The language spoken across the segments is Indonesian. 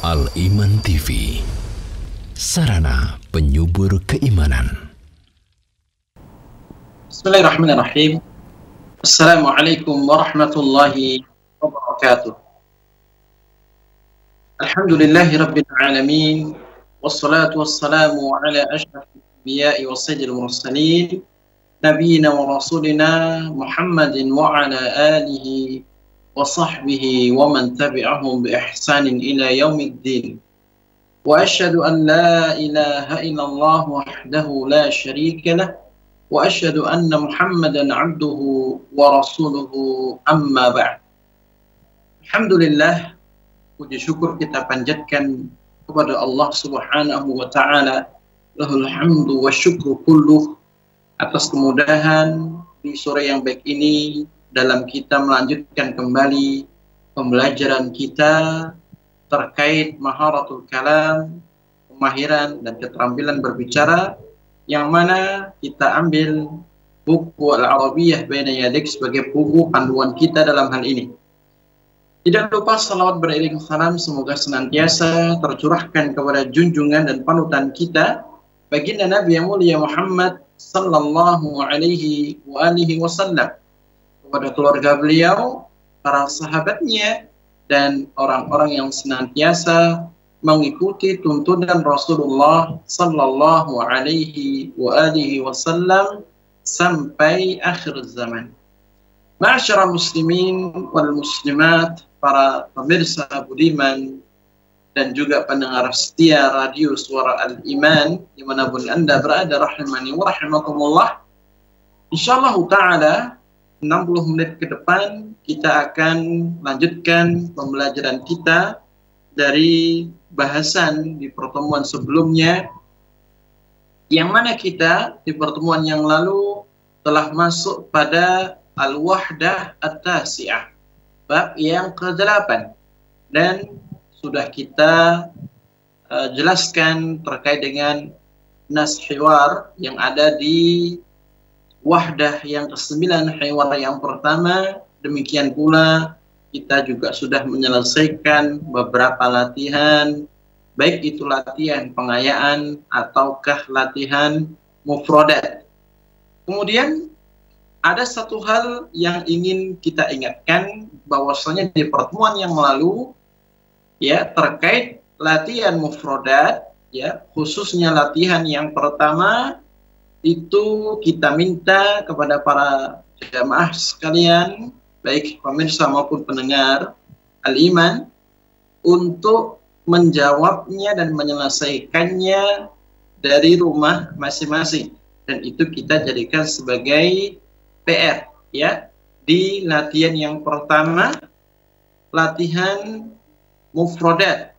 Al-Iman TV, sarana penyubur keimanan. Bismillahirrahmanirrahim. Assalamualaikum warahmatullahi wabarakatuh. Alhamdulillahi rabbil alamin. Wassalatu wassalamu ala ashrafil anbiya'i wa sayyidil mursalin, nabiyina wa rasulina Muhammadin wa ala alihi wa sahbihi wa man tabi'ahum bi ihsanin ila yaumiddin. Wa asyhadu an la ilaha illallah wahdahu la syarika lah wa asyhadu anna Muhammadan abduhu wa rasuluhu, amma ba'd. Alhamdulillah, puji syukur kita panjatkan kepada Allah Subhanahu wa taala. Lahul hamdu wa syukru kulluh, atas kemudahan di sore yang baik ini dalam kita melanjutkan kembali pembelajaran kita terkait maharatul kalam, kemahiran dan keterampilan berbicara, yang mana kita ambil buku Al-Arabiyyah Baina Yadik sebagai buku panduan kita dalam hal ini. Tidak lupa salawat beriring salam semoga senantiasa tercurahkan kepada junjungan dan panutan kita, baginda Nabi yang mulia Muhammad sallallahu alaihi wa alihi wasallam, kepada keluarga beliau, para sahabatnya, dan orang-orang yang senantiasa mengikuti tuntunan Rasulullah sallallahu alaihi wa alihi wasallam sampai akhir zaman. Ma'asyara muslimin wal muslimat, para pemirsa budiman dan juga pendengar setia radio Suara Al-Iman dimanapun Anda berada, rahimani wa rahimakumullah. Insyaallah ta'ala 60 menit ke depan kita akan lanjutkan pembelajaran kita dari bahasan di pertemuan sebelumnya, yang mana kita di pertemuan yang lalu telah masuk pada Al-Wahdah At-Tasi'ah, bab yang ke-8, dan sudah kita jelaskan terkait dengan nas hiwar yang ada di wahdah yang ke-9, hiwar yang pertama. Demikian pula kita juga sudah menyelesaikan beberapa latihan, baik itu latihan pengayaan ataukah latihan mufradat. Kemudian ada satu hal yang ingin kita ingatkan, bahwasanya di pertemuan yang lalu ya, terkait latihan mufradat ya, khususnya latihan yang pertama itu kita minta kepada para jamaah sekalian, baik pemirsa maupun pendengar Al-Iman, untuk menjawabnya dan menyelesaikannya dari rumah masing-masing, dan itu kita jadikan sebagai PR ya, di latihan yang pertama, latihan mufradat.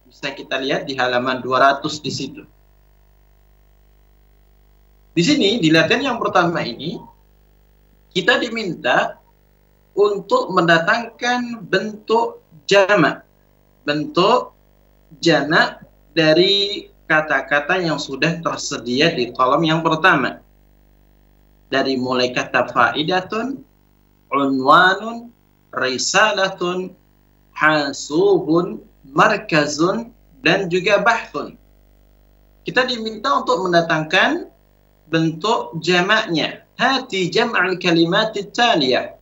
Bisa kita lihat di halaman 200 di situ. Di sini, di latihan yang pertama ini, kita diminta untuk mendatangkan bentuk jamak. Bentuk jamak dari kata-kata yang sudah tersedia di kolom yang pertama. Dari mulai kata faidatun, unwanun, risalatun, hasubun, markazun, dan juga bahthun. Kita diminta untuk mendatangkan bentuk jamaknya. Hati jam'al kalimat taliyah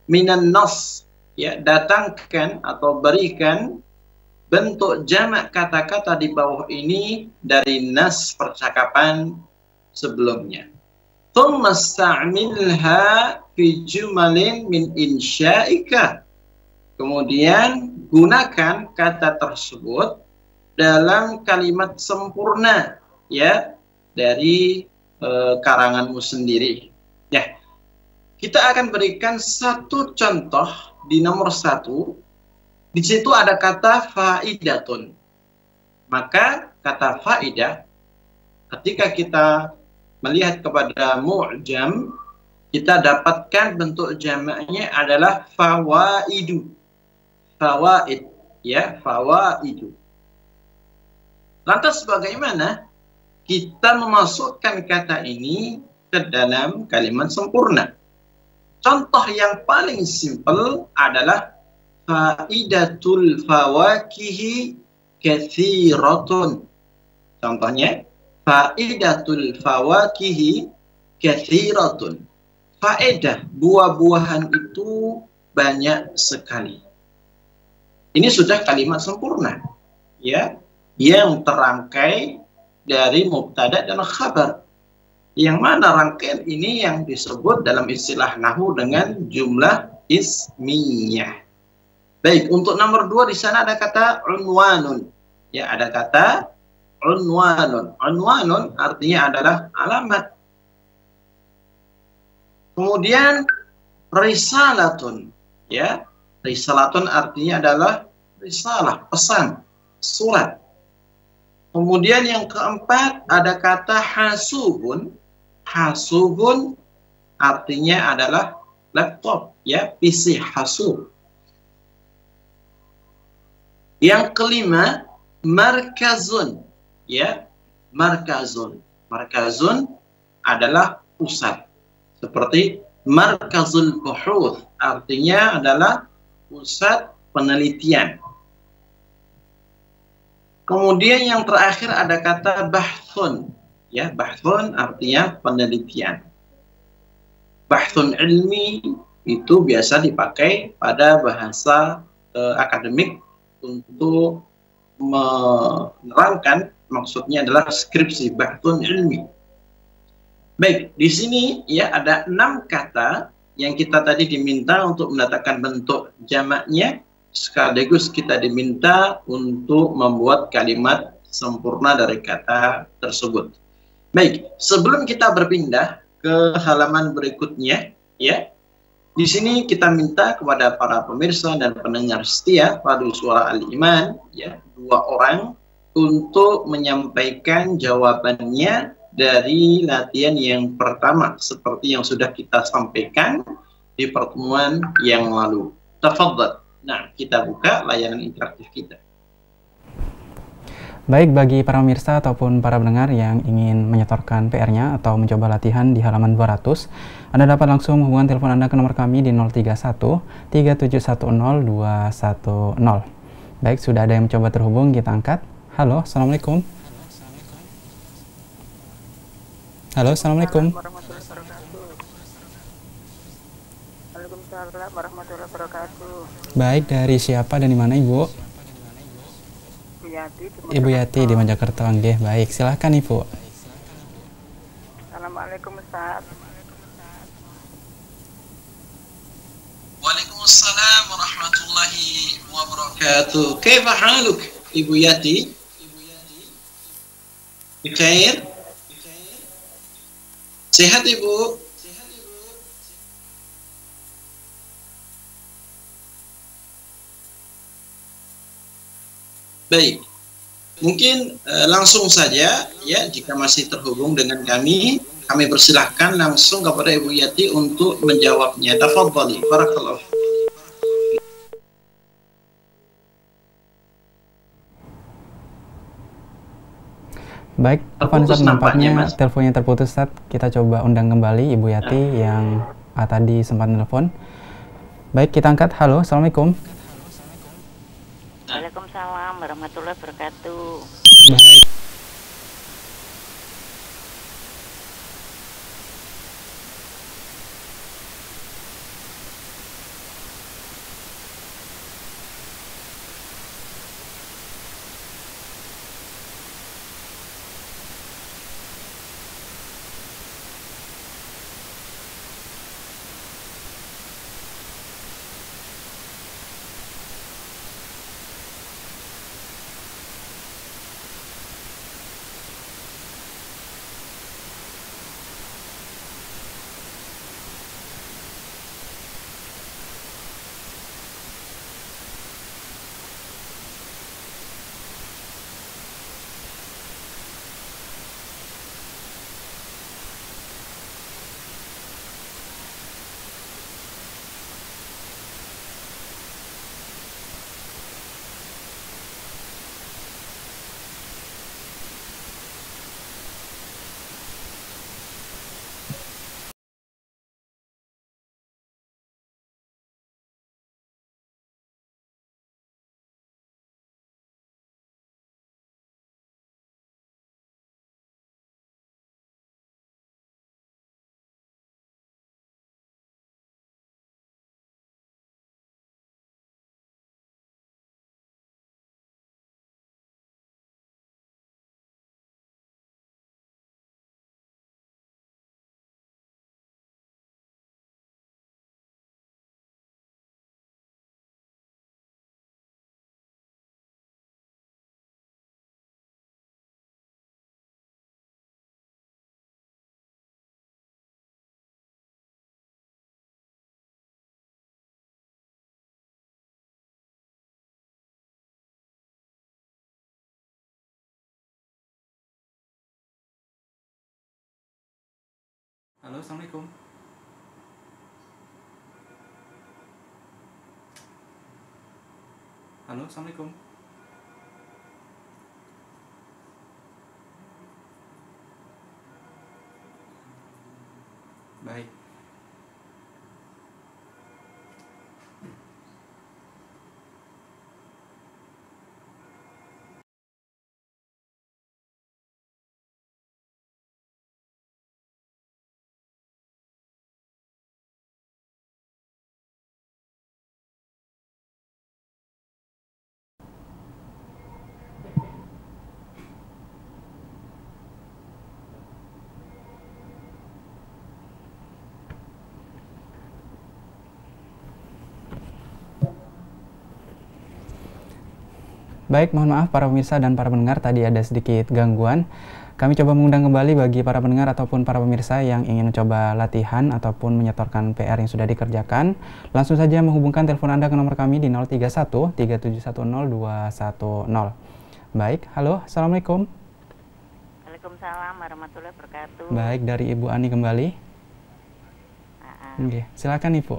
minan nas, ya, datangkan atau berikan bentuk jamak kata-kata di bawah ini dari nas percakapan sebelumnya. Thumma sta'milha fi jumalin min insya'ika. Kemudian gunakan kata tersebut dalam kalimat sempurna ya, dari karanganmu sendiri. Ya, kita akan berikan satu contoh di nomor 1. Di situ ada kata faidatun. Maka kata faidah, ketika kita melihat kepada mu'jam, kita dapatkan bentuk jamaknya adalah fawaidu. Fawaid, ya, fawaidu. Lantas bagaimana kita memasukkan kata ini ke dalam kalimat sempurna? Contoh yang paling simpel adalah faidatul fawakihi kathiratun. Contohnya, faidatul fawakihi kathiratun. Faedah buah-buahan itu banyak sekali. Ini sudah kalimat sempurna, ya, yang terangkai dari mubtada dan khabar. Yang mana rangkaian ini yang disebut dalam istilah nahwu dengan jumlah ismiyah. Baik, untuk nomor 2 di sana ada kata unwanun. Ya, ada kata unwanun. Unwanun artinya adalah alamat. Kemudian risalatun. Ya, risalatun artinya adalah risalah, pesan, surat. Kemudian yang keempat ada kata hasubun. Hasubun artinya adalah laptop, ya, PC hasub. Yang kelima, markazun, ya, markazun. Markazun adalah pusat. Seperti markazul buhuth, artinya adalah pusat penelitian. Kemudian yang terakhir ada kata bahthun, ya, bahthun artinya penelitian. Bahthun ilmi itu biasa dipakai pada bahasa akademik untuk menerangkan, maksudnya adalah skripsi, bahthun ilmi. Baik, di sini ya ada 6 kata yang kita tadi diminta untuk mendatangkan bentuk jamaknya, sekaligus kita diminta untuk membuat kalimat sempurna dari kata tersebut. Baik, sebelum kita berpindah ke halaman berikutnya, ya, di sini kita minta kepada para pemirsa dan pendengar setia Padu Suara Al-Iman, ya, 2 orang untuk menyampaikan jawabannya dari latihan yang pertama seperti yang sudah kita sampaikan di pertemuan yang lalu. Tafadhal. Nah, kita buka layanan interaktif kita. Baik, bagi para pemirsa ataupun para pendengar yang ingin menyetorkan PR-nya atau mencoba latihan di halaman 200, Anda dapat langsung menghubungkan telepon Anda ke nomor kami di 031 3710 210. Baik, sudah ada yang mencoba terhubung, kita angkat. Halo, Assalamualaikum. Halo, Assalamualaikum. Waalaikumsalam warahmatullahi wabarakatuh. Baik, dari siapa dan di mana, Ibu? Ibu Yati di Mojokerto. Nggih, baik. Silahkan, Ibu. Assalamualaikum, Ustaz. Waalaikumsalam warahmatullahi wabarakatuh. Kaifa haluk, Ibu Yati? Bikhair? Sehat, Ibu? Baik, mungkin langsung saja, ya, jika masih terhubung dengan kami persilahkan langsung kepada Ibu Yati untuk menjawabnya. Tafadhali, barakallahu. Baik, Ustaz, nampaknya teleponnya terputus, Ustaz. Kita coba undang kembali Ibu Yati yang tadi sempat telepon. Baik, kita angkat. Halo, Assalamualaikum. Waalaikumsalam warahmatullahi wabarakatuh. Baik. Halo, Assalamualaikum. Halo, Assalamualaikum. Baik. Baik, mohon maaf para pemirsa dan para pendengar, tadi ada sedikit gangguan. Kami coba mengundang kembali bagi para pendengar ataupun para pemirsa yang ingin mencoba latihan ataupun menyetorkan PR yang sudah dikerjakan. Langsung saja menghubungkan telepon Anda ke nomor kami di 031 3710 210. Baik, halo, Assalamualaikum. Waalaikumsalam warahmatullahi wabarakatuh. Baik, dari Ibu Ani kembali. Oke, silakan Ibu.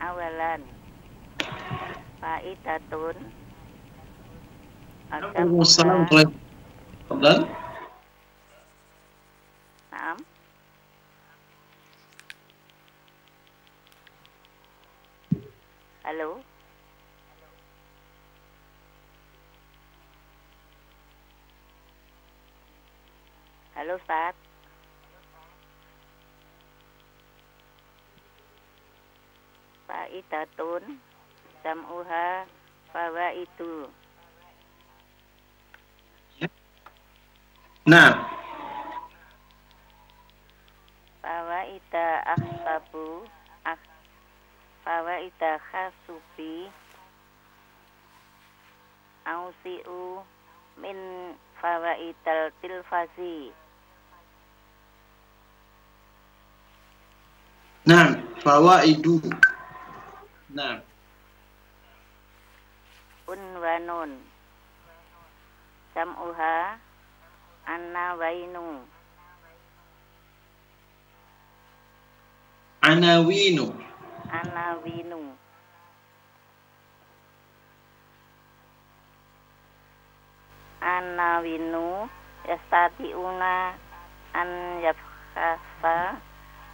Awalan faidatun Waalaikumsalam warahmatullahi wabarakatuh. Naam. Halo. Halo Ustaz. Faidatun jam'uha fawaidu. Nah, Fawaida akhsabu fawaida khasubi ausi'u min fawaidal tilfazi. nah, fawaidu. Nah, Unwanun jam'uha anawainu. anawinu. Anawinu. Anawinu yastati'una an yafkhasa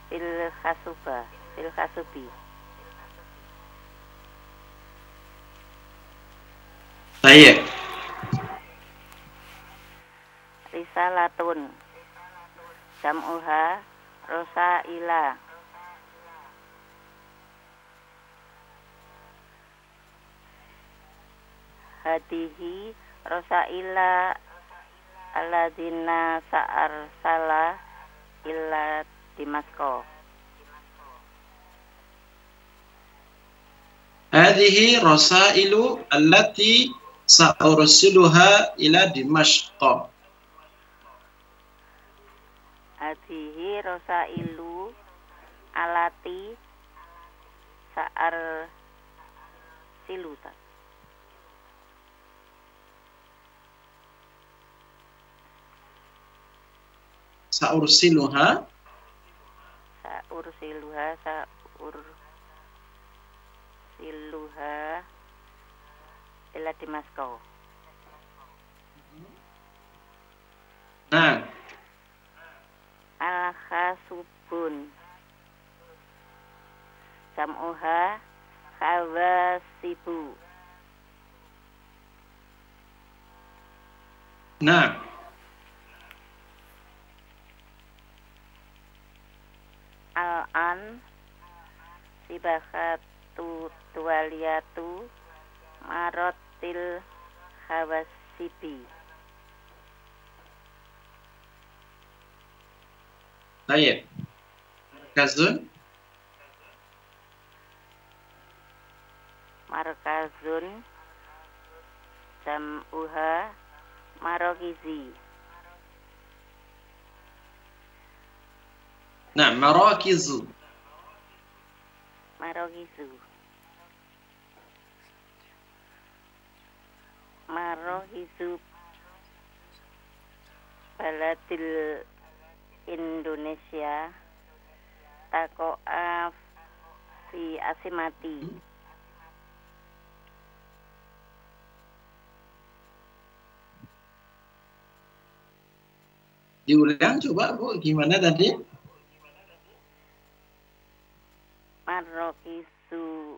fil khasubi. Saya. Risalatun jam'uha rosaila. Hadihi rosaila alladzina sa'arsala illa Dimasko. Hadhihi rasailu allati sa'ursiluha ila Dimashq. Hadihi rosailu alati sa'ar siluta. Sa'ursiluha ila Dimasko. Nah, Al-khasubun jam'uha khawasibu. nah, Al-an sibakatu tuwaliyatu marotil khawasibi. saya. Kazun. Markazun jam'uha marokizi. Nah, marakizu. Marokizu. Marokizu baladil Indonesia takoa fi asimati. Diulang coba Bu, gimana tadi? Marrokisu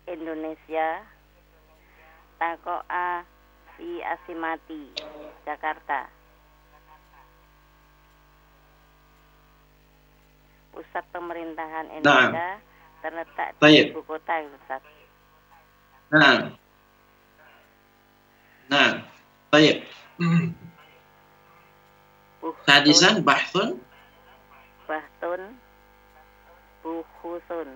Indonesia takoa fi asimati Jakarta. Pusat pemerintahan Indonesia terletak di ibu kota, Ustaz. Baik. Sadisan bahthun bukhusun.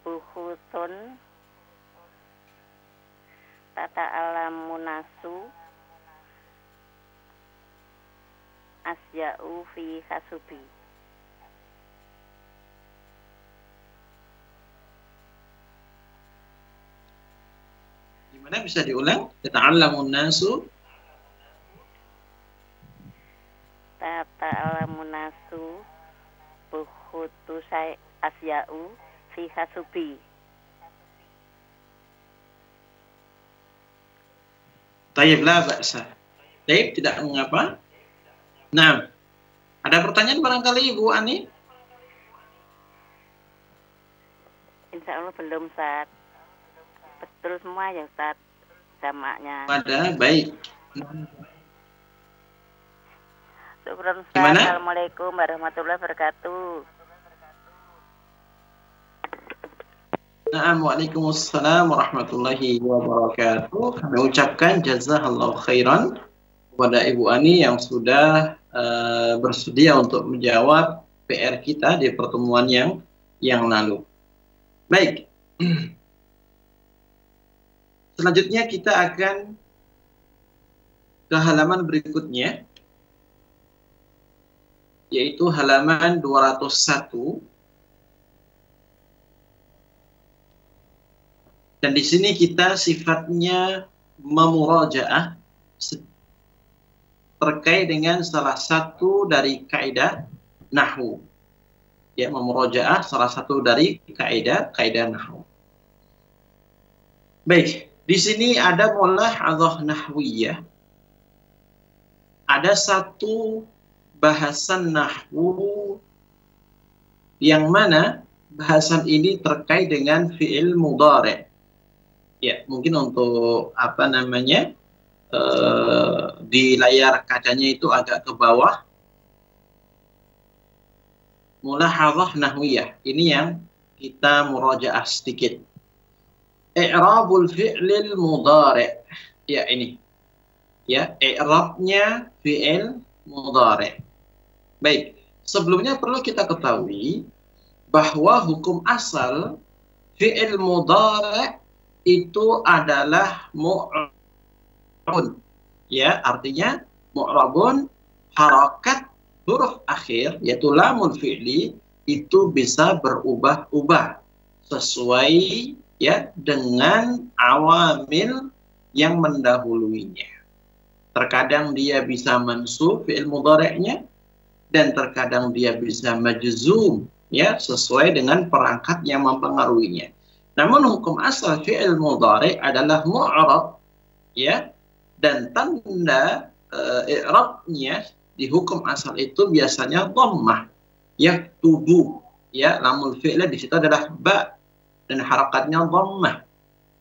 Bukhusun tata alamunasu asya'u fi hasubi. Gimana, bisa diulang? Tata'allamun nasu Tata'alamunasu bukhutu asya'u fi hasubi. Tayyib, la ba'sa. Tayyib, tidak mengapa. Nah, ada pertanyaan barangkali Ibu Ani? Insya Allah belum, Ustaz. Betul semua ya, Ustaz, jamaknya. Ada, baik. Syukran, Ustaz. Gimana? Assalamualaikum warahmatullahi wabarakatuh. Waalaikumsalam warahmatullahi wabarakatuh. Kami ucapkan jazakallahu khairan kepada Ibu Ani yang sudah bersedia untuk menjawab PR kita di pertemuan yang lalu. Baik. Selanjutnya kita akan ke halaman berikutnya, yaitu halaman 201. Dan di sini kita sifatnya memurajaah terkait dengan salah satu dari kaidah nahwu. Ya, memurajaah salah satu dari kaidah nahwu. Baik, di sini ada mulahadzah nahwiyah. Ada satu bahasan nahwu yang mana bahasan ini terkait dengan fi'il mudhari'. Ya, mungkin untuk di layar kacanya itu agak ke bawah. Mulahadzah nahwiyah. Ini yang kita murajaah sedikit. I'rabul fi'lil mudhari'. Ya, ini. Ya, i'rabnya fi'il mudhari'. Baik, sebelumnya perlu kita ketahui bahwa hukum asal fi'il mudhari' itu adalah mu'rabun. Ya, artinya mu'rabun, harakat huruf akhir yaitu lamul fi'li itu bisa berubah-ubah sesuai ya dengan awamil yang mendahuluinya. Terkadang dia bisa mansub fi'il mudhari'nya dan terkadang dia bisa majzum ya sesuai dengan perangkat yang mempengaruhinya. Namun hukum asal fi'il mudhari' adalah mu'rab ya, dan tanda i'rabnya di hukum asal itu biasanya dhammah yaktubu ya, lamul fi'il di situ adalah ba dan harakatnya dhammah.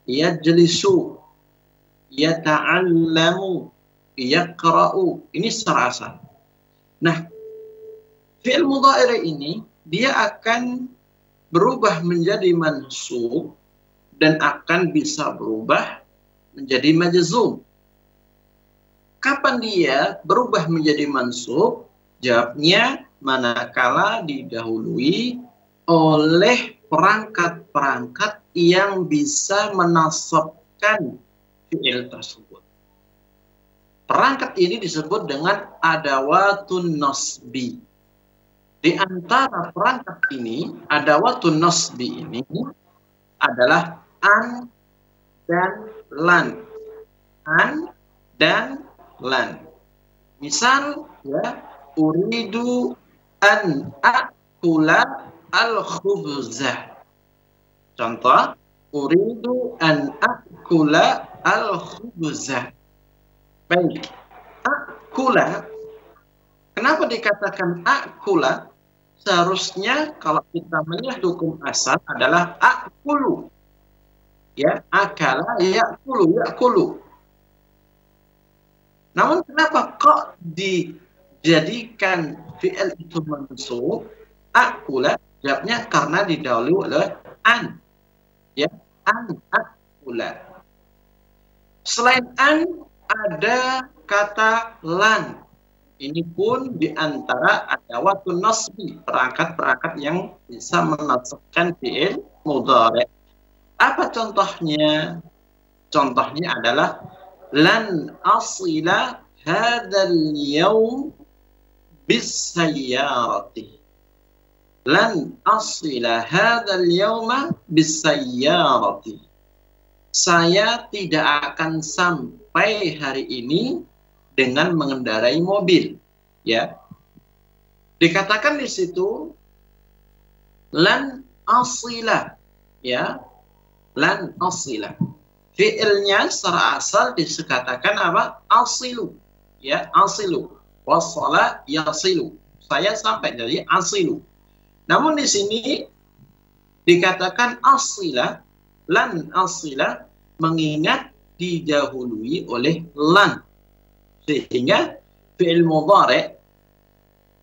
Yajlisu, yata'allamu, yaqra'u, ini secara asal. Nah, fi'il mudhari' ini dia akan berubah menjadi mansub dan akan bisa berubah menjadi majzum. Kapan dia berubah menjadi mansub? Jawabnya manakala didahului oleh perangkat-perangkat yang bisa menasabkan fi'il tersebut. Perangkat ini disebut dengan adawatun nasbi. Di antara perangkat ini, adawatun nasbi ini adalah an dan lan. An dan lan. Misal ya, uridu an akula al-khubzah. Contoh, uridu an akula al-khubzah. Baik, akula. Kenapa dikatakan akula? Seharusnya kalau kita melihat hukum asal adalah akulu. Ya, akala yakulu, yakulu. Namun kenapa kok dijadikan fi'il itu mansub? Akula, jawabnya karena didahului oleh an. Ya, an akula. Selain an ada kata lan. Ini pun diantara adawatun nasbi, perangkat-perangkat yang bisa menasabkan fi'il mudhari'. Apa contohnya? Contohnya adalah lan asila hadzal yaum bisayyarati. Lan asila hadzal yauma bisayyarati. Saya tidak akan sampai hari ini dengan mengendarai mobil, ya. Dikatakan di situ lan asila, ya. Lan asila. Fi'ilnya secara asal dikatakan apa? Asilu. Ya, asilu. Wasala yasilu. Saya sampai jadi asilu. Namun di sini dikatakan asila, lan asila, mengingat didahului oleh lan. Sehingga fi'il mudhari'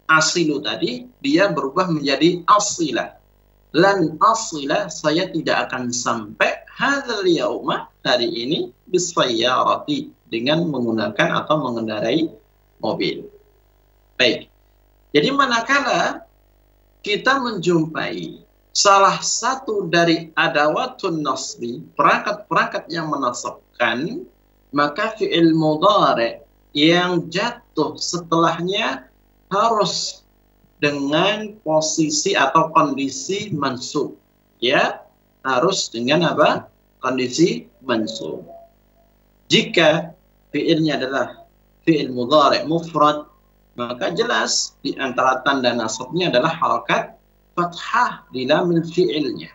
asilu tadi dia berubah menjadi asila. Lan asila, saya tidak akan sampai hadzal yauma, hari ini, bisayyarati, dengan menggunakan atau mengendarai mobil. Baik. Jadi manakala kita menjumpai salah satu dari adawatun nasbi, perangkat-perangkat yang menasabkan, maka fi'il mudhari' yang jatuh setelahnya harus dengan posisi atau kondisi mansub, ya, harus dengan apa? Kondisi mansub. Jika fi'ilnya adalah fi'il mudhari' mufrad, maka jelas di antara tanda nasabnya adalah harakat fathah di lamil fi'ilnya.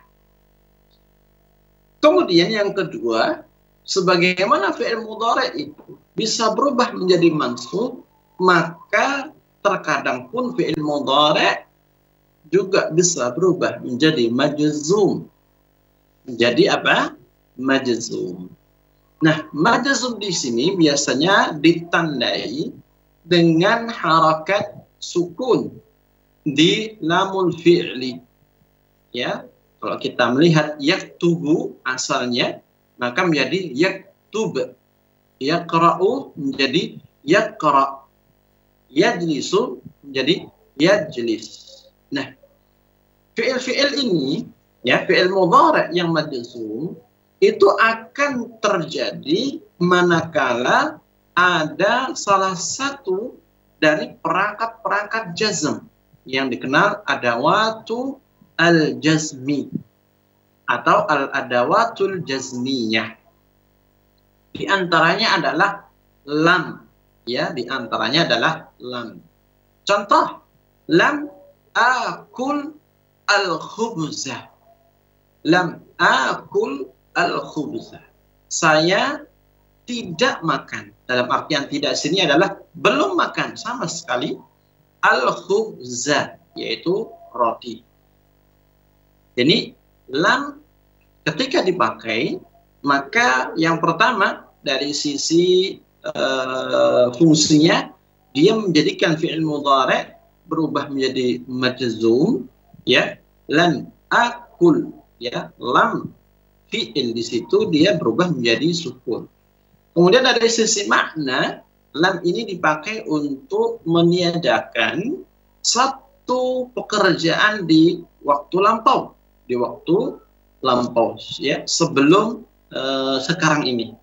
Kemudian yang kedua, sebagaimana fi'il mudhari' itu bisa berubah menjadi mansub, maka terkadang pun fi'il mudhari' juga bisa berubah menjadi majzum. Menjadi apa? Majzum. Nah, majzum di sini biasanya ditandai dengan harakat sukun di lamul fi'li. Ya, kalau kita melihat yaktubu asalnya, maka menjadi yaktub. Yaqra'u menjadi yaqra'. Yajlisu menjadi yajlis. Nah, fi'il-fi'il ini, ya, fi'il mudhari' yang majzum itu akan terjadi manakala ada salah satu dari perangkat-perangkat jazm yang dikenal adawatu al-jazmi atau al-adawatul jazmiyah. Di antaranya adalah lam. Ya, di antaranya adalah lam. Contoh, lam akul al-khubzah. Lam akul al-khubzah. Saya tidak makan. Dalam artian tidak sini adalah belum makan sama sekali al-khubzah, yaitu roti. Jadi, lam ketika dipakai, maka yang pertama dari sisi fungsinya dia menjadikan fi'il mudhari' berubah menjadi majzum, ya, lan akul, ya, lam fi'il di situ dia berubah menjadi sukun. Kemudian dari sisi makna, lam ini dipakai untuk meniadakan satu pekerjaan di waktu lampau, ya, sebelum sekarang ini.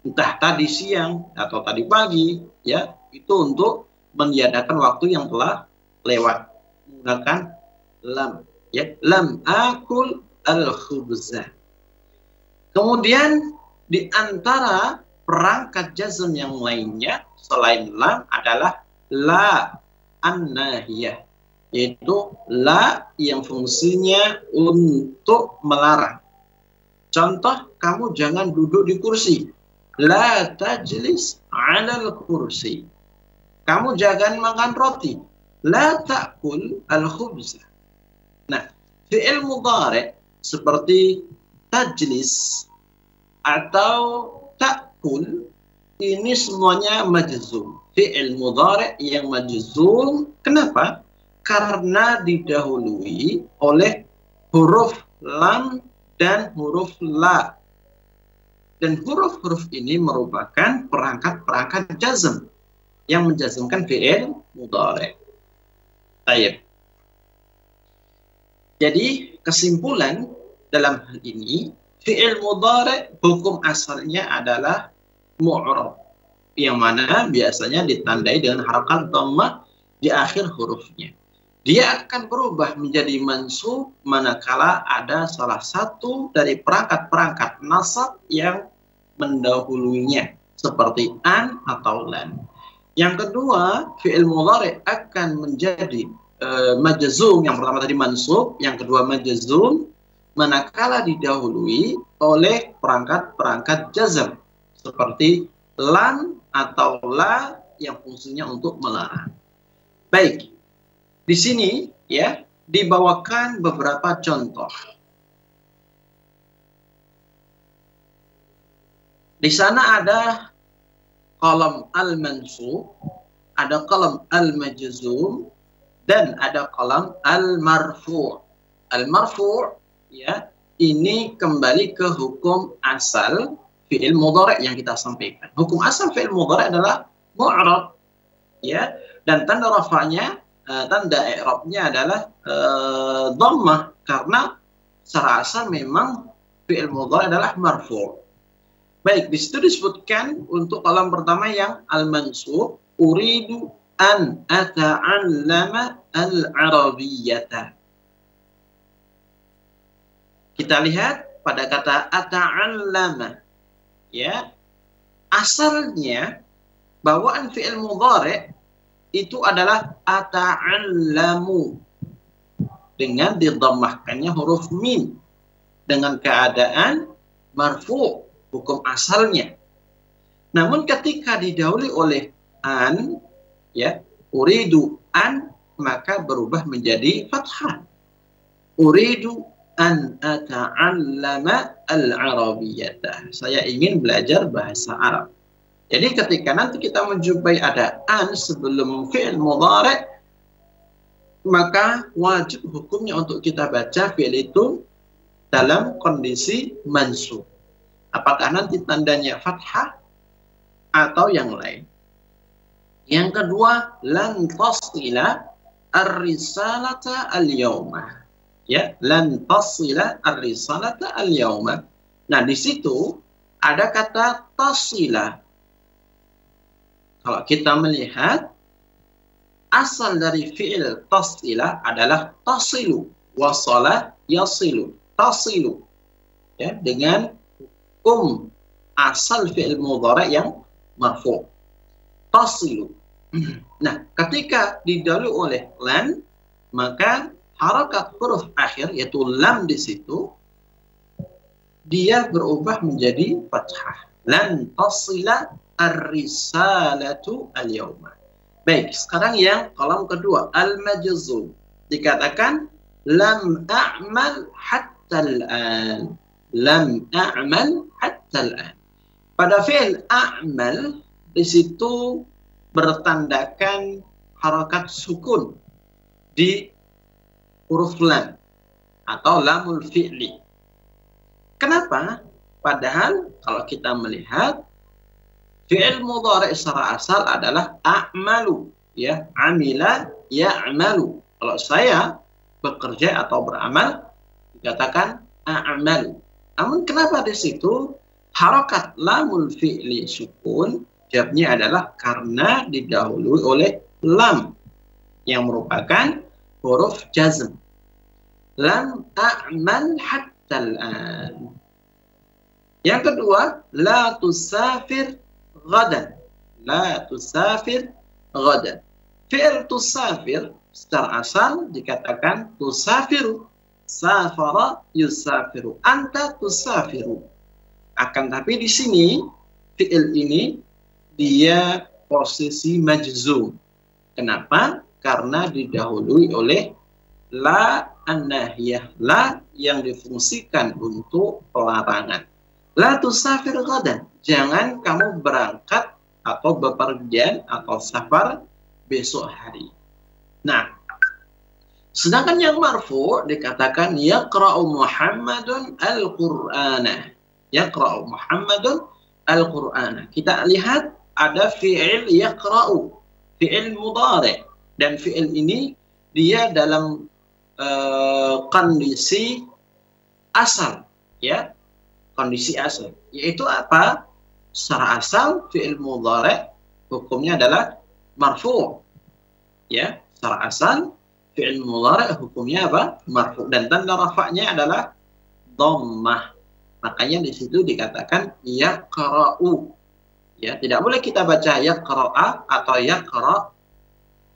Entah tadi siang atau tadi pagi, ya, itu untuk meniadakan waktu yang telah lewat. menggunakan lam, ya, lam akul al-khubza. Kemudian di antara perangkat jazm yang lainnya selain lam adalah la an-nahiyah, yaitu la yang fungsinya untuk melarang. Contoh, kamu jangan duduk di kursi. La tajlis 'alal kursi. Kamu jangan makan roti. La ta'kul al-khubza. Nah, fi'il mudhari' seperti tajlis atau ta'kul ini semuanya majzum. Fi'il mudhari' yang majzum. Kenapa? Karena didahului oleh huruf lam dan huruf la. Dan huruf-huruf ini merupakan perangkat-perangkat jazm yang menjazmkan fi'il mudhari'. Baik. Jadi kesimpulan dalam hal ini, fi'il mudhari' hukum asalnya adalah mu'rab, yang mana biasanya ditandai dengan harakat dhammah di akhir hurufnya. Dia akan berubah menjadi mansub manakala ada salah satu dari perangkat-perangkat nasab yang mendahulunya, seperti an atau lan. Yang kedua, fi'il mudhari' akan menjadi majzum. Yang pertama tadi mansub, yang kedua majzum manakala didahului oleh perangkat-perangkat jazm seperti lam atau la yang fungsinya untuk melarang. Baik, di sini ya dibawakan beberapa contoh. Di sana ada qalam al-mansub, ada qalam al-majzum, dan ada qalam al-marfu'. Al-marfu' ya, ini kembali ke hukum asal fi'il mudhari' yang kita sampaikan. Hukum asal fi'il mudhari' adalah mu'rab, ya, dan tanda rafa'nya, tanda i'rabnya adalah dhammah, karena secara asal memang fi'il mudhari' adalah marfu'. Baik, di situ disebutkan untuk qalam pertama yang al-mansub, uridu an ata'allama al-arabiyyata. Kita lihat pada kata ata'allama, ya, asalnya bawaan fi'il mudhari' itu adalah ata'allamu dengan didhammahkannya huruf mim dengan keadaan marfu', hukum asalnya. Namun ketika didahului oleh an, ya, uridu an, maka berubah menjadi fathah. Uridu an ata'allama al-arabiyyata. Saya ingin belajar bahasa Arab. Jadi ketika nanti kita menjumpai ada an sebelum fi'il mudhari', maka wajib hukumnya untuk kita baca fi'il itu dalam kondisi mansub. Apakah nanti tandanya fathah atau yang lain. Yang kedua, lan tasila ar-risalata al-yawma. Ya, lan tasila ar-risalata al-yawma. Nah, di situ ada kata tasila. Kalau kita melihat asal dari fi'il tasila adalah tasilu, wasala yasilu, tasilu. Ya, dengan asal fi'il mudhari' yang marfu', tasilu. Nah, ketika didahului oleh lan, maka harakat huruf akhir yaitu lam di situ dia berubah menjadi fathah. Lan tasila ar-risalatu al-yawma. Baik, sekarang yang kolom kedua, al-majzum. Dikatakan lam a'mal hatta al-an. Lam a'mal hatta al-an. Pada fi'il a'mal di situ bertandakan harakat sukun di huruf lam atau lamul fi'li. Kenapa? Padahal kalau kita melihat fi'il mudhari' secara asal adalah a'malu, ya, amila ya'malu. Kalau saya bekerja atau beramal dikatakan a'malu. Namun kenapa di situ harakat lamul fi'li sukun? Jawabnya adalah karena didahului oleh lam yang merupakan huruf jazm. Lam a'mal hatta al-an. Yang kedua, la tusafir ghadan. La tusafir ghadan. Fi'il tusafir secara asal dikatakan tusafiru. Safara yusafiru. Anta tusafiru. Akan tapi di sini fi'il ini dia posisi majzum. Kenapa? Karena didahului oleh la an-nahiyah, la yang difungsikan untuk pelarangan. La tusafir ghadan. Jangan kamu berangkat atau bepergian atau safar besok hari. Nah, sedangkan yang marfu dikatakan yaqra'u Muhammadun al-Qur'ana. Yaqra'u Muhammadun al-Qur'ana. Kita lihat ada fi'il yaqra'u, fi'il mudhari', dan fi'il ini dia dalam kondisi asal, ya, kondisi asal, yaitu apa? Secara asal fi'il mudhari' hukumnya adalah marfu', ya, secara asal fi'il mudhari' hukumnya apa? Marfu', dan tanda rafa'nya adalah dhammah. Makanya di situ dikatakan yaqra'u, ya, tidak boleh kita baca yaqra'a atau yaqra'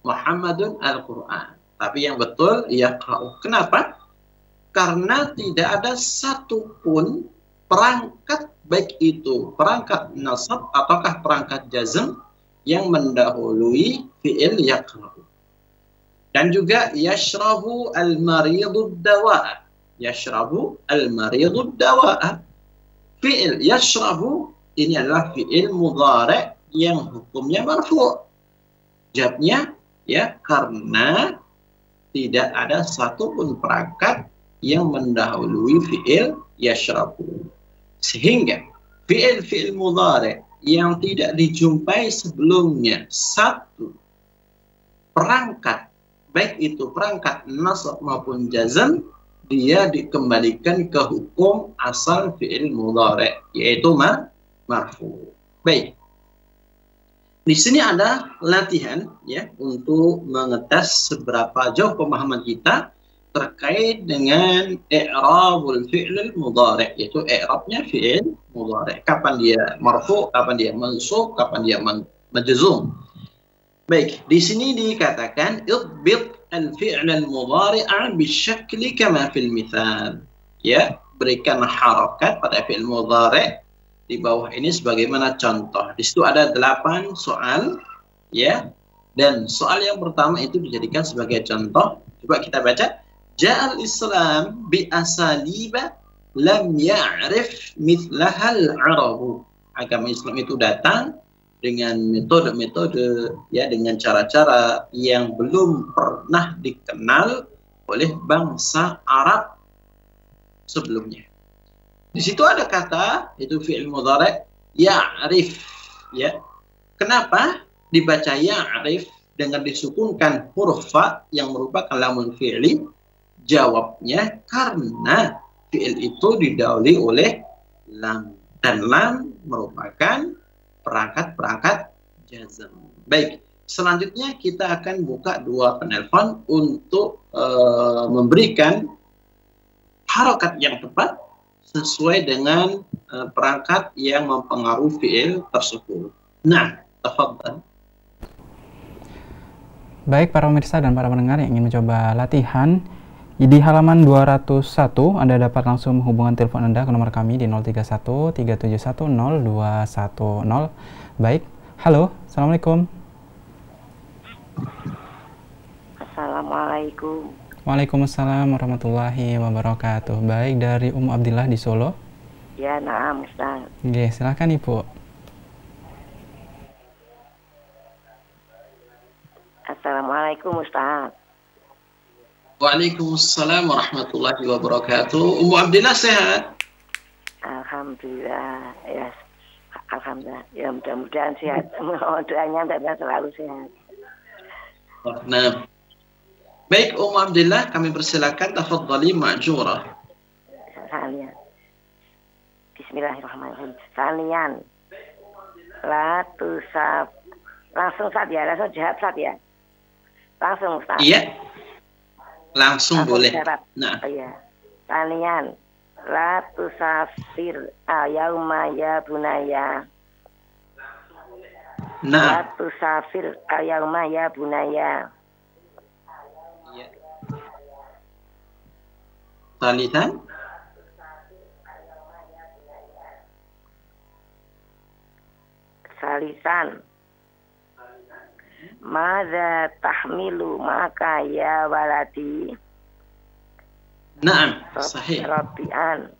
Muhammadun al-Qur'an. Tapi yang betul yaqra'u. Kenapa? Karena tidak ada satupun perangkat, baik itu perangkat nasab ataukah perangkat jazm, yang mendahului fi'il yaqra'u. Dan juga yashrabu al-maridud dawa'a. Yashrabu al-maridud dawa'a. Fi'il yashrabu ini adalah fi'il mudhari' yang hukumnya marfu'. Jawabnya, ya, karena tidak ada satupun perangkat yang mendahului fi'il yashrabu. Sehingga fi'il mudhari' yang tidak dijumpai sebelumnya satu perangkat, baik itu perangkat nasab maupun jazm, dia dikembalikan ke hukum asal fi'il mudhari', yaitu marfu. Baik. Di sini ada latihan, ya, untuk mengetes seberapa jauh pemahaman kita terkait dengan i'rabul fi'il mudhari', yaitu i'rabnya fi'il mudhari'. Kapan dia marfu', kapan dia mansub, kapan dia majzum. Baik, di sini dikatakan idbit al-fi'l al-mudhari'a bisyakli kama fil mithal. Ya, berikan harakat pada fi'il mudhari' di bawah ini sebagaimana contoh. Di situ ada 8 soal, ya. Dan soal yang pertama itu dijadikan sebagai contoh. Coba kita baca. Ja'al Islam bi asaliba lam ya'rif mithlahal arabu. Agama Islam itu datang dengan metode-metode, ya, dengan cara-cara yang belum pernah dikenal oleh bangsa Arab sebelumnya. Di situ ada kata, itu fi'il mudhari' ya'rif, ya. Kenapa dibaca ya'rif dengan disukunkan huruf fa yang merupakan lamun fi'li? Jawabnya karena fi'il itu didahului oleh lam, dan lam merupakan perangkat-perangkat jazm. Baik, selanjutnya kita akan buka 2 penelpon untuk memberikan harokat yang tepat sesuai dengan perangkat yang mempengaruhi fi'il tersebut. Nah, tafadhal. Baik para pemirsa dan para pendengar yang ingin mencoba latihan, di halaman 201 Anda dapat langsung menghubungkan telepon Anda ke nomor kami di 031 371 0210. Baik, halo, Assalamualaikum. Assalamualaikum. Waalaikumsalam warahmatullahi wabarakatuh. Baik, dari Ummu Abdillah di Solo. Ya, naam Ustaz. Oke, silakan Ibu. Assalamualaikum Ustaz. Waalaikumsalam warahmatullahi wabarakatuh. Ummu Abdillah sehat? Alhamdulillah, ya. Alhamdulillah. Ya, mudah-mudahan sehat. Doanya dan selalu sehat. Nah, baik Ummu Abdillah, kami persilakan, tafadhali ma'jurah. Sanian. Bismillahirrahmanirrahim. Sanian. La tusaf. Langsung Ustaz ya, langsung jawab Ustaz ya. Langsung Ustaz. Iya. Langsung boleh. Syarat. Nah. Oh, ya. Tanian. La tusafir yauma ya bunaya. Nah. La tusafir yauma ya bunaya. Ya. Talitan. Salisan. Mada tahmilu maka ya waladi. Naam, sahih. Rabi'an.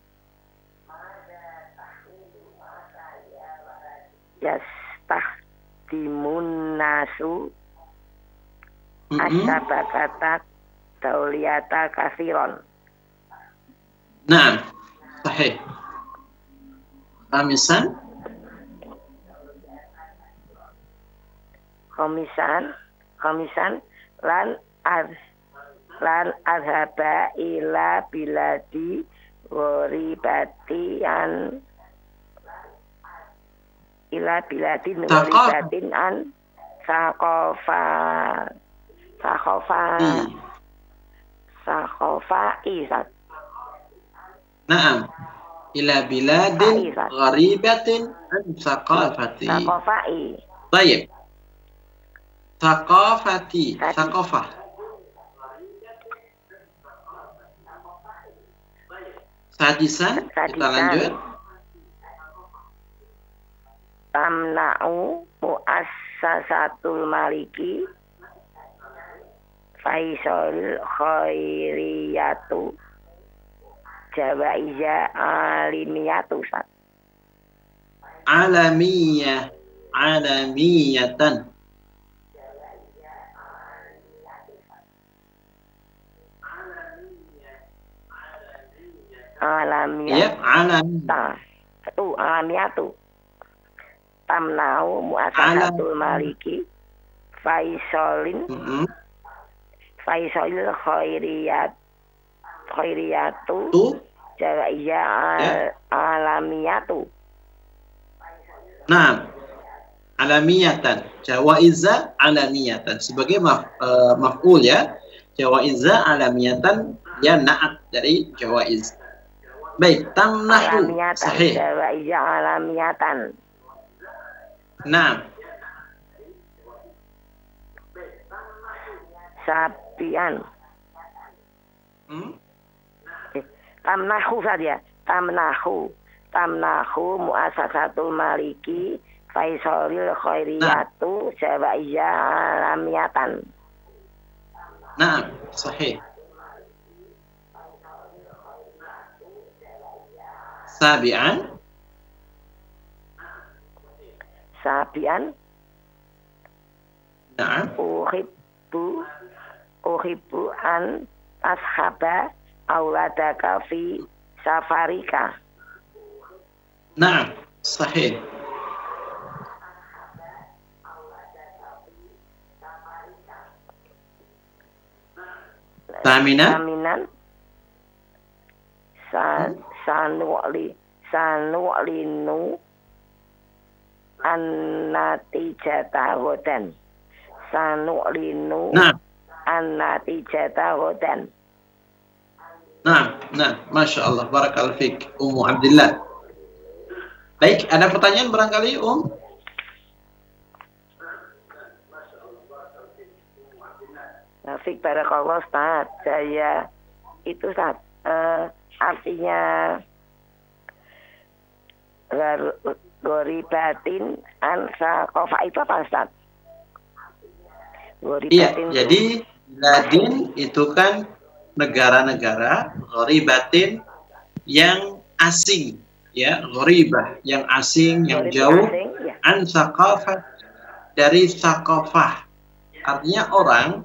Yastahdimun nasu asyabakata dauliyata kasiron. Naam, sahih. Khamisan. Khamisan lan adhaba ila biladi ghoribatian ila biladin ghoribatin an sakofai Naam, ila biladin gharibatin an saqafati. Sakofai. Baik. Saqafati, saqafah. Sadisan, kita lanjut. Tamna'u muassasatul maliki Faisal khairiyatu jawaiza alimiyatu. Alamiyatan. Alamiyatu. Tamnau muassasatul maliki Faisalil khairiyatu jawaiza alamiyatu. Nah, alamiyatan, jawaiza alamiyatan sebagai maf'ul ya. Jawaiza alamiyatan ya na'at dari jawaiz. Baik, tamnahu sahih. Jawaiza alamiyatan. Nah. Sapian. Tamnahu saja. Tamnahu muassasatul maliki Faisalil khairiyatu jawaiza alamiyatan. Nah, sahih. Sabian. Nah. Uhibbu an ashaba auladaka fi safarika. Nah, sahih. Taminan. Sanu'linu an-natijata ghadan. Sanu'linu an-natijata ghadan. Nah, Masya Allah, barakallahu fiik, Ummu Abdillah. Baik, ada pertanyaan barangkali, Fik barakallah Ustaz. Saya itu Ustaz, artinya Ghoribatin an saqafa itu apa Ustaz? Iya, jadi biladin itu kan negara-negara, ghoribatin yang asing, ya, ghoribah yang asing, yang jauh, ya. An saqafa dari saqafah, artinya orang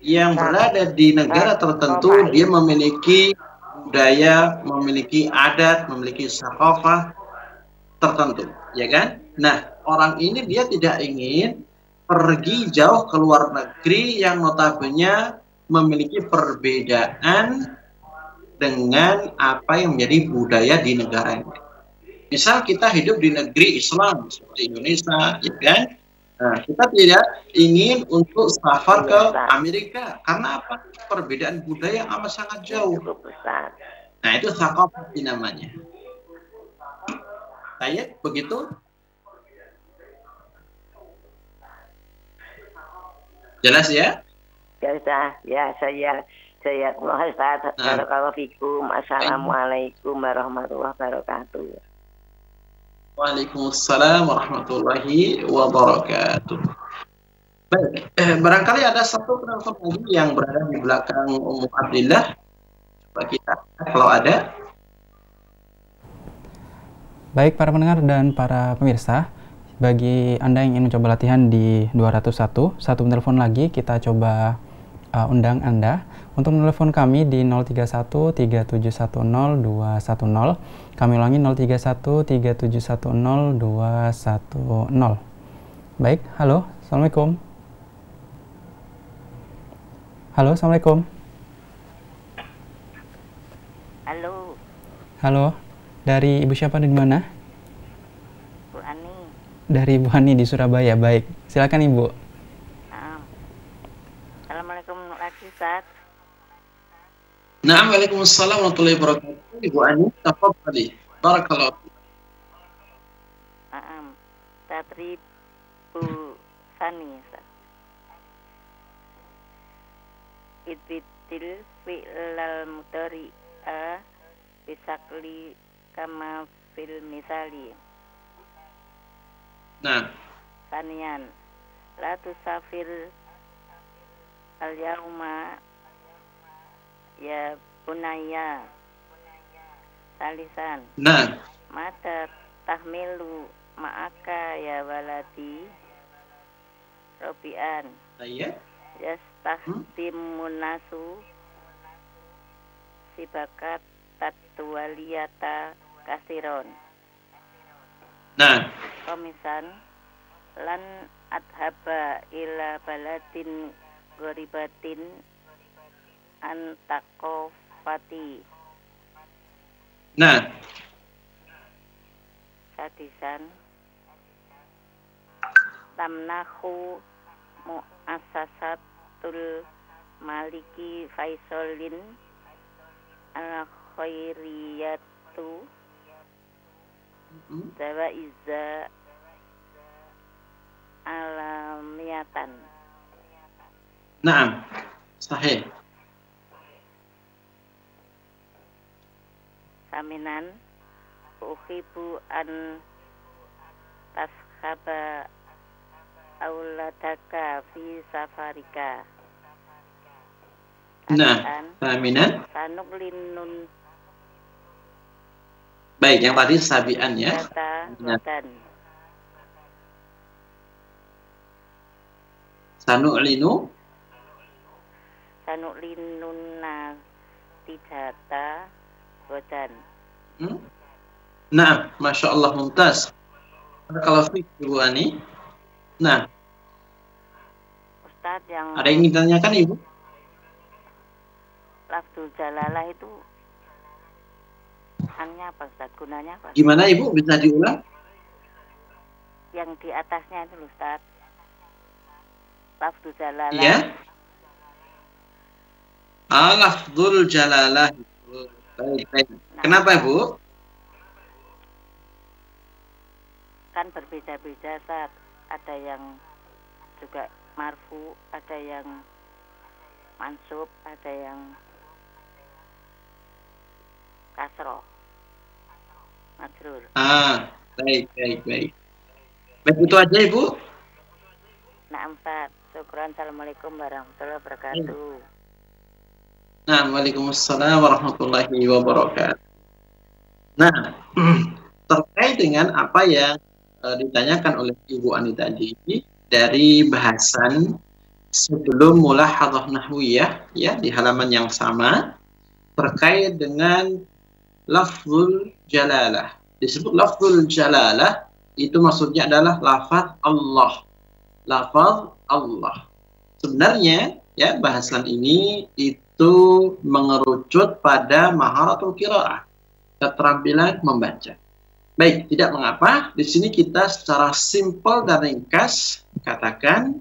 yang berada di negara tertentu, dia memiliki budaya, memiliki adat, memiliki saqafah tertentu, ya kan? Nah, orang ini dia tidak ingin pergi jauh ke luar negeri yang notabene memiliki perbedaan dengan apa yang menjadi budaya di negara ini. Misal kita hidup di negeri Islam seperti Indonesia, ya kan? Nah, kita tidak ingin untuk safar ke Ustaz. Amerika. Karena apa? Perbedaan budaya yang amat sangat jauh. Cukup Ustaz. Nah, itu thaqafati namanya. Saya begitu? Jelas ya? Ya Ustaz, ya saya Ustaz. Barakallahu fikum. Assalamualaikum warahmatullahi wabarakatuh. Waalaikumsalam warahmatullahi wabarakatuh. Baik, barangkali ada satu penonton lagi yang berada di belakang Ummu Abdillah. Coba kita, kalau ada. Baik para pendengar dan para pemirsa, bagi Anda yang ingin mencoba latihan di 201, satu telepon lagi kita coba undang Anda untuk menelpon kami di 031 3710 210. Kami ulangi 031 3710 210. Baik, halo, Assalamualaikum. Halo, Assalamualaikum. Halo, Halo, dari Ibu siapa dan di mana? Bu Ani. Dari Ibu Hani di Surabaya. Baik, silakan Ibu. Assalamualaikum lagi Ustaz. Nah, waalaikumsalam warahmatullahi wabarakatuh. Ibu Ani, tafadhali. Barakallahu fiik. Tatribu Sani Ustaz. Idbitil fi'lal mudhari bisakli kama fil misali. Nah, Sanian la tusafir al yauma ya bunaya. Salisan nah, mata tahmilu ma'aka ya waladi. Robian saya. yastahdimun nasu sibakat tatualiyata kasiron. Nah, Komisan lan adhaba ila baladin goribatin antakofati. nah, Sadisan tamnahu muassasatul maliki faisolin al khairiyatu dawa izza alamiyatan. Naam, sahih. Saminan uhibu an tashaba auladaka fi safarika. Nah, saminan. Sanuklinun Baik, yang tadi sabian ya. data Nah. dan Sanu'linu. sanuklinunna tijata godan. Nah, Masya Allah, mumtaz. Kalau Ibu Ani. Nah, Ustadz yang ada yang ingin ditanyakan Ibu? lafzul jalalah itu annya apa Ustadz? Gunanya apa? Gimana Ibu? Bisa diulang? Yang di atasnya itu Ustadz. Lafzul jalalah. Iya. Lafzul jalalah. Baik, baik. Nah, Kenapa Ibu? Kan berbeda-beda Ustadz. Ada yang juga marfu, ada yang mansub, ada yang kasroh, majrur. Baik, baik, baik. Baik, itu aja Ibu. Nah, Ustadz. Syukran. Assalamualaikum warahmatullahi wabarakatuh. Nah, waalaikumsalam warahmatullahi wabarakatuh. Nah, terkait dengan apa yang ditanyakan oleh Ibu Ani tadi dari bahasan sebelum mulahadzah nahwiyah ya di halaman yang sama terkait dengan lafzul jalalah. Disebut lafzul jalalah itu maksudnya adalah lafaz Allah. Lafaz Allah. Sebenarnya ya bahasan ini itu mengerucut pada maharatul qiraah, keterampilan membaca. Baik, tidak mengapa. Di sini kita secara simpel dan ringkas katakan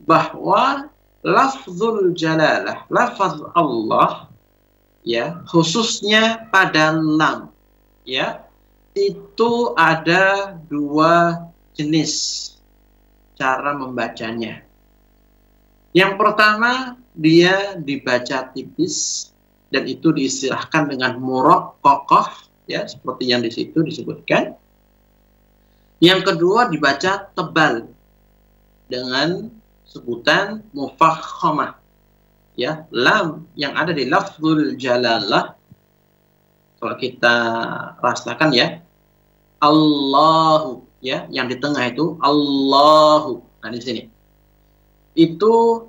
bahwa lafzul jalalah, lafaz Allah, ya, khususnya pada lam, ya, itu ada dua jenis cara membacanya. Yang pertama, dia dibaca tipis dan itu diistilahkan dengan muraqqaqah, ya, seperti yang di situ disebutkan. Yang kedua dibaca tebal dengan sebutan mufakhamah, ya, lam yang ada di lafzul jalalah. Kalau kita rasakan, ya, Allahu, ya, yang di tengah itu Allahu. Nah, di sini itu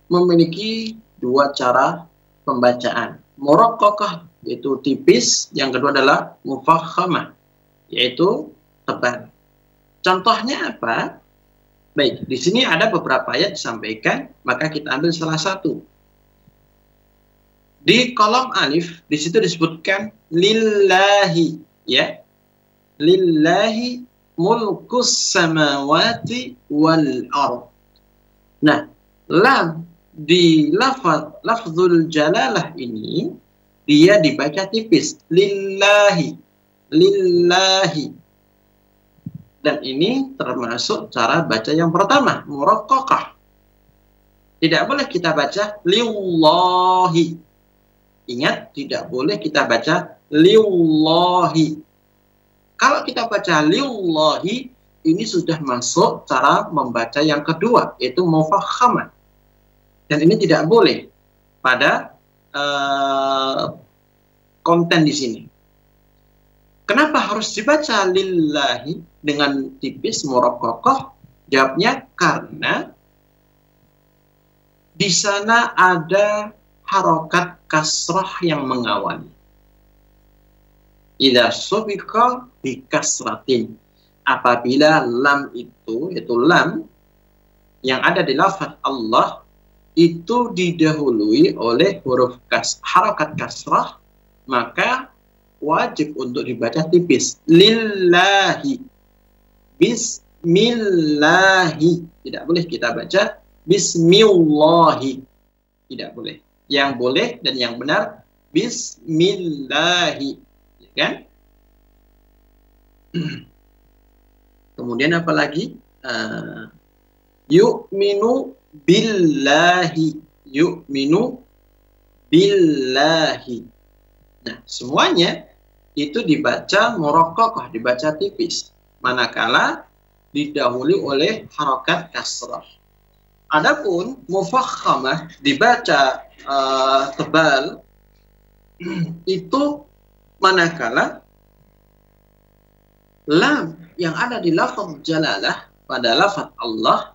memiliki dua cara pembacaan. Muraqqaqah yaitu tipis, yang kedua adalah mufakhamah yaitu tebal. Contohnya apa? Baik, di sini ada beberapa ayat disampaikan, maka kita ambil salah satu. Di kolom alif di situ disebutkan lillahi, ya. Lillahi mulkus samawati wal ardh. Nah, lam di lafzul jalalah ini dia dibaca tipis, lillahi, lillahi. Dan ini termasuk cara baca yang pertama, muraqqaqah. Tidak boleh kita baca lillahi. Ingat, tidak boleh kita baca lillahi. Kalau kita baca lillahi, ini sudah masuk cara membaca yang kedua, yaitu mufakhamah. Dan ini tidak boleh pada konten di sini. Kenapa harus dibaca lillahi dengan tipis muraqqaqah? Jawabnya karena di sana ada harokat kasrah yang mengawali. Idza subiqa bi kasratin. Apabila lam itu, yaitu lam yang ada di lafaz Allah, itu didahului oleh huruf harokat kasrah, maka wajib untuk dibaca tipis. Lillahi, bismillahi. Tidak boleh kita baca bismillahi. Tidak boleh. Yang boleh dan yang benar bismillahi, ya kan? Kemudian apa lagi? Yu'minu billahi, yu'minu billahi. Nah, semuanya itu dibaca muraqqaqah, dibaca tipis, manakala didahului oleh harokat kasrah. Adapun mufakhamah dibaca tebal itu manakala lam yang ada di lafaz jalalah pada lafaz Allah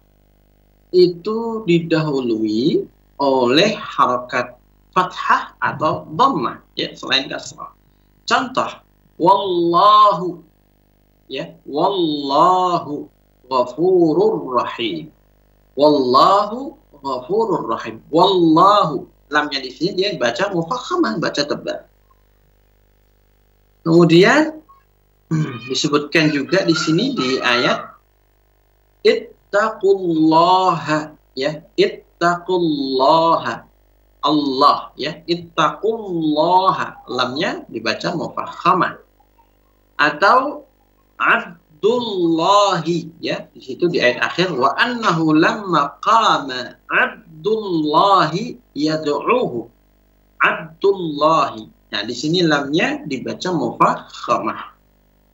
itu didahului oleh harokat fathah atau dhammah, ya, selain kasrah. Contoh, wallahu, ya, wallahu ghafurur rahim. Wallahu ghafurur rahim. Wallahu, lamnya di sini dia baca mufakhamah, baca tebal. Kemudian disebutkan juga di sini di ayat ittaqullaha, ya, ittaqullaha, Allah, ya, ittaqullaha, lamnya dibaca mufakhamah. Atau Abdullahi, ya, di situ di ayat akhir wa annahu lamma qama Abdullahi yad'uhu, Abdullahi. Nah, di sini lamnya dibaca mufakhamah.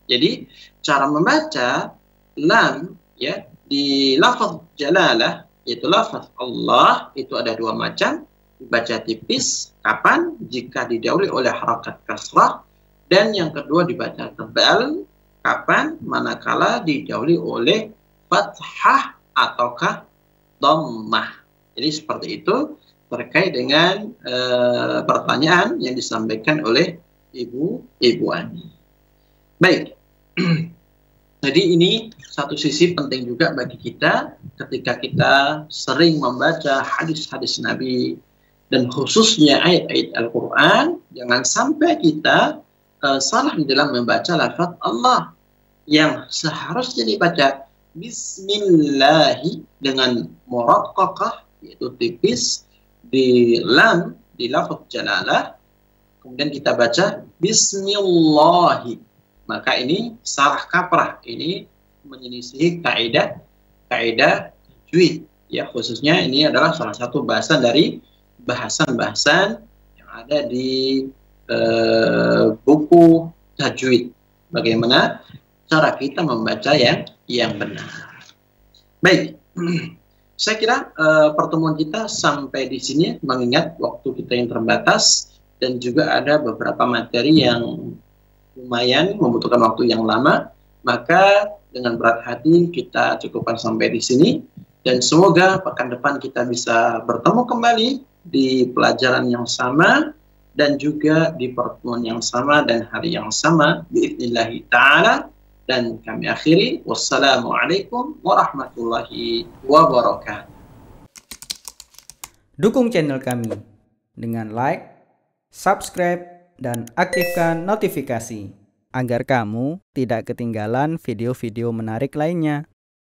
Jadi cara membaca lam, ya, di lafaz jalalah yaitu lafaz Allah itu ada dua macam. Dibaca tipis kapan? Jika didahului oleh harakat kasrah, dan yang kedua dibaca tebal kapan? Manakala didahului oleh fathah ataukah dhammah. Jadi seperti itu terkait dengan pertanyaan yang disampaikan oleh Ibu Ani. Baik. Jadi ini satu sisi penting juga bagi kita ketika kita sering membaca hadis-hadis Nabi dan khususnya ayat-ayat Al-Quran, jangan sampai kita salah di dalam membaca lafaz Allah yang seharusnya dibaca bismillahi dengan muraqqaqah, yaitu tipis di lam, di lafaz jalalah. Kemudian kita baca bismillahi. Maka ini sarah kaprah, ini menyelisihi kaidah tajwid. Ya, khususnya ini adalah salah satu bahasan dari bahasan-bahasan yang ada di buku tajwid. Bagaimana cara kita membaca yang benar. Baik, saya kira pertemuan kita sampai di sini, mengingat waktu kita yang terbatas dan juga ada beberapa materi yang lumayan membutuhkan waktu yang lama, maka dengan berat hati kita cukupkan sampai di sini. Dan semoga pekan depan kita bisa bertemu kembali di pelajaran yang sama dan juga di pertemuan yang sama dan hari yang sama biidznillah ta'ala. Dan kami akhiri, wassalamualaikum warahmatullahi wabarakatuh. Dukung channel kami dengan like, subscribe, dan aktifkan notifikasi agar kamu tidak ketinggalan video-video menarik lainnya.